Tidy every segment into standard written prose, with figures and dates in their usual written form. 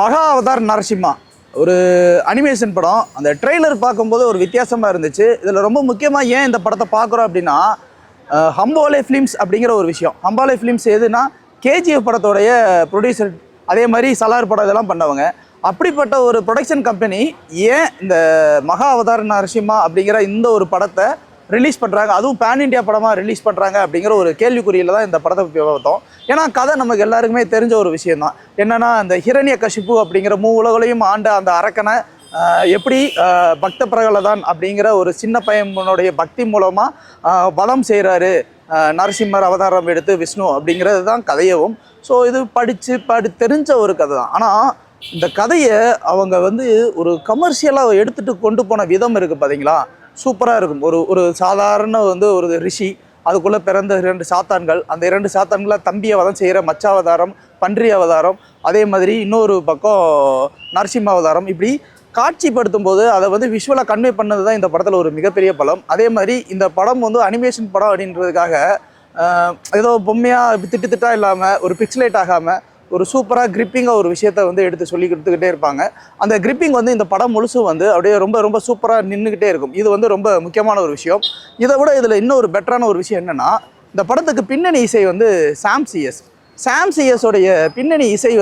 மகா அவதார் நரசிம்மா ஒரு அனிமேஷன் படம். அந்த ட்ரெய்லர் பார்க்கும்போது ஒரு வித்தியாசமாக இருந்துச்சு. இதில் ரொம்ப முக்கியமாக ஏன் இந்த படத்தை பார்க்குறோம் அப்படின்னா, ஹம்போலே ஃபிலிம்ஸ் அப்படிங்கிற ஒரு விஷயம். ஹம்போலே ஃபிலிம்ஸ் எதுனா கேஜிஎஃப் படத்தோடைய ப்ரொடியூசர், அதே மாதிரி சலார் படம் இதெல்லாம் பண்ணவங்க. அப்படிப்பட்ட ஒரு ப்ரொடக்ஷன் கம்பெனி ஏன் இந்த மகா அவதார் நரசிம்மா அப்படிங்கிற இந்த ஒரு படத்தை ரிலீஸ் பண்ணுறாங்க, அதுவும் பேன் இண்டியா படமாக ரிலீஸ் பண்ணுறாங்க அப்படிங்கிற ஒரு கேள்விக்குறியில் தான் இந்த படத்தை பார்த்தோம். ஏன்னா கதை நமக்கு எல்லாருக்குமே தெரிஞ்ச ஒரு விஷயந்தான். என்னென்னா, அந்த ஹிரண்யகசிப்பு அப்படிங்கிற உலகளையும் ஆண்ட அந்த அரக்கனை எப்படி பக்த பிரகலாதன் அப்படிங்கிற ஒரு சின்ன பையனுடைய பக்தி மூலமாக வதம் செய்கிறாரு நரசிம்மர் அவதாரம் எடுத்து விஷ்ணு அப்படிங்கிறது தான் கதையவும். ஸோ இது தெரிஞ்ச ஒரு கதை தான். ஆனால் இந்த கதையை அவங்க ஒரு கமர்ஷியலாக எடுத்துகிட்டு கொண்டு போன விதம் இருக்குது பார்த்தீங்களா, சூப்பராக இருக்கும். ஒரு சாதாரண ஒரு ரிஷி, அதுக்குள்ளே பிறந்த 2 சாத்தான்கள், அந்த 2 சாத்தான்களை தம்பி அவதாரம் செய்கிற மச்சாவதாரம், பன்றி அவதாரம், அதே மாதிரி இன்னொரு பக்கம் நரசிம்ம அவதாரம், இப்படி காட்சிப்படுத்தும் போது அதை விஷுவலாக கன்வே பண்ணது தான் இந்த படத்தில் ஒரு மிகப்பெரிய பலம். அதே மாதிரி இந்த படம் அனிமேஷன் படம் அப்படின்றதுக்காக ஏதோ பொம்மையாக திட்டா இல்லாமல், ஒரு பிக்சலேட் ஆகாமல், ஒரு சூப்பராக கிரிப்பிங்காக ஒரு விஷயத்தை எடுத்து சொல்லி கொடுத்துக்கிட்டே இருப்பாங்க. அந்த கிரிப்பிங் இந்த படம் முழுசும் அப்படியே ரொம்ப ரொம்ப சூப்பராக நின்றுக்கிட்டே இருக்கும். இது ரொம்ப முக்கியமான ஒரு விஷயம். இதை விட இதில் இன்னொரு பெட்டரான ஒரு விஷயம் என்னென்னா, இந்த படத்துக்கு பின்னணி இசை சாம் சிஎஸோடைய பின்னணி இசை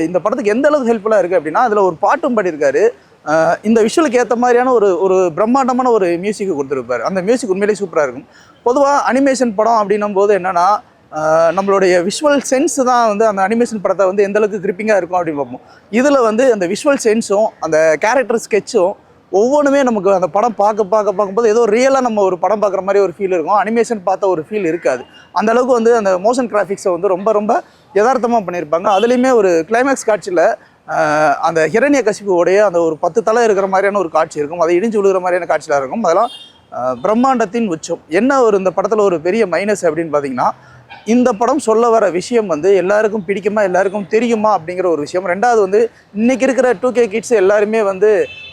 இந்த படத்துக்கு எந்த அளவுக்கு ஹெல்ப்ஃபுல்லாக இருக்குது அப்படின்னா, அதில் ஒரு பாட்டும் பாடியிருக்காரு. இந்த விஷுவலுக்கு ஏற்ற மாதிரியான ஒரு பிரம்மாண்டமான ஒரு மியூசிக்கு கொடுத்துருப்பார். அந்த மியூசிக் உண்மையிலேயே சூப்பராக இருக்கும். பொதுவாக அனிமேஷன் படம் அப்படின்னும் போது என்னென்னா, நம்மளுடைய விஷுவல் சென்ஸ் தான் அந்த அனிமேஷன் படத்தை எந்த அளவுக்கு கிரிப்பிங்காக இருக்கும் அப்படின்னு பார்ப்போம். இதில் அந்த விஷுவல் சென்ஸும் அந்த கேரக்டர் ஸ்கெட்சும் ஒவ்வொன்றுமே நமக்கு அந்த படம் பார்க்கும்போது ஏதோ ரியலாக நம்ம ஒரு படம் பார்க்குற மாதிரி ஒரு ஃபீல் இருக்கும். அனிமேஷன் பார்த்த ஒரு ஃபீல் இருக்காது. அந்தளவுக்கு அந்த மோஷன் கிராஃபிக்ஸை ரொம்ப ரொம்ப யதார்த்தமாக பண்ணியிருப்பாங்க. அதுலேயுமே ஒரு கிளைமேக்ஸ் காட்சியில் அந்த ஹிரண்யகசிப்புடைய அந்த ஒரு 10 தலை இருக்கிற மாதிரியான ஒரு காட்சி இருக்கும். அதை இடிஞ்சு விழுகிற மாதிரியான காட்சியாக இருக்கும். அதெல்லாம் பிரம்மாண்டத்தின் உச்சம். என்ன இந்த படத்தில் ஒரு பெரிய மைனஸ் அப்படின்னு பார்த்தீங்கன்னா, இந்த படம் சொல்ல வர விஷயம் எல்லாருக்கும் பிடிக்குமா, எல்லாருக்கும் தெரியுமா அப்படிங்கிற ஒரு விஷயம். ரெண்டாவது இன்றைக்கி இருக்கிற 2K கிட்ஸ் எல்லாருமே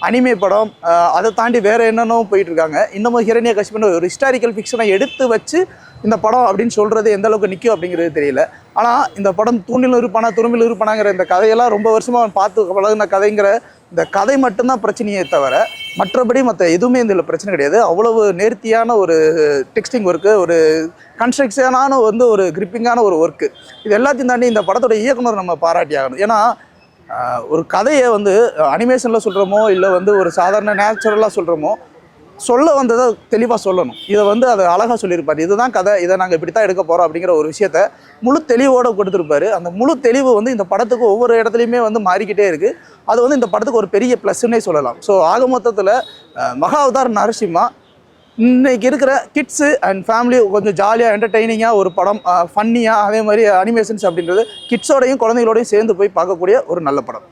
அனிமே படம் அதை தாண்டி வேறு என்னென்னோ போயிட்டுருக்காங்க. இன்னமும் ஹிரண்யகசிப்புன்னு ஒரு ஹிஸ்டாரிக்கல் ஃபிக்ஷனை எடுத்து வச்சு இந்த படம் அப்படின்னு சொல்கிறது எந்த அளவுக்கு நிற்கும் அப்படிங்கிறது தெரியல. ஆனால் இந்த படம் தூணில் இருப்பானா துரும்பில் இருப்பானாங்கிற இந்த கதையெல்லாம் ரொம்ப வருஷமாக பார்த்து பழகின கதைங்கிற இந்த கதை மட்டும்தான் பிரச்சனையே தவிர, மற்றபடி மற்ற எதுவுமே இதில் பிரச்சனை கிடையாது. அவ்வளவு நேர்த்தியான ஒரு டெக்ஸ்டிங் ஒர்க்கு, ஒரு கன்ஸ்ட்ரக்ஷனான ஒரு கிரிப்பிங்கான ஒரு ஒர்க்கு. இது எல்லாத்தையும் தாண்டி இந்த படத்தோட இயக்குனர் நம்ம பாராட்டி ஆகணும். ஏன்னா ஒரு கதையை அனிமேஷனில் சொல்கிறோமோ இல்லை ஒரு சாதாரண நேச்சுரலாக சொல்கிறோமோ, சொல்ல வந்ததை தெளிவாக சொல்லணும். இதை அதை அழகாக சொல்லியிருப்பார். இதுதான் கதை, இதை நாங்கள் இப்படி தான் எடுக்க போகிறோம் அப்படிங்கிற ஒரு விஷயத்த முழு தெளிவோடு கொடுத்துருப்பாரு. அந்த முழு தெளிவு இந்த படத்துக்கு ஒவ்வொரு இடத்துலையுமே மாறிக்கிட்டே இருக்குது. அது இந்த படத்துக்கு ஒரு பெரிய ப்ளஸ்ன்னே சொல்லலாம். ஸோ ஆக மொத்தத்தில் மகா அவதார் நரசிம்மா இன்றைக்கி இருக்கிற கிட்ஸு அண்ட் ஃபேமிலி கொஞ்சம் ஜாலியாக என்டர்டெய்னிங்காக ஒரு படம், ஃபன்னியாக, அதே மாதிரி அனிமேஷன்ஸ் அப்படின்றது கிட்ஸோடையும் குழந்தைகளோடையும் சேர்ந்து போய் பார்க்கக்கூடிய ஒரு நல்ல படம்.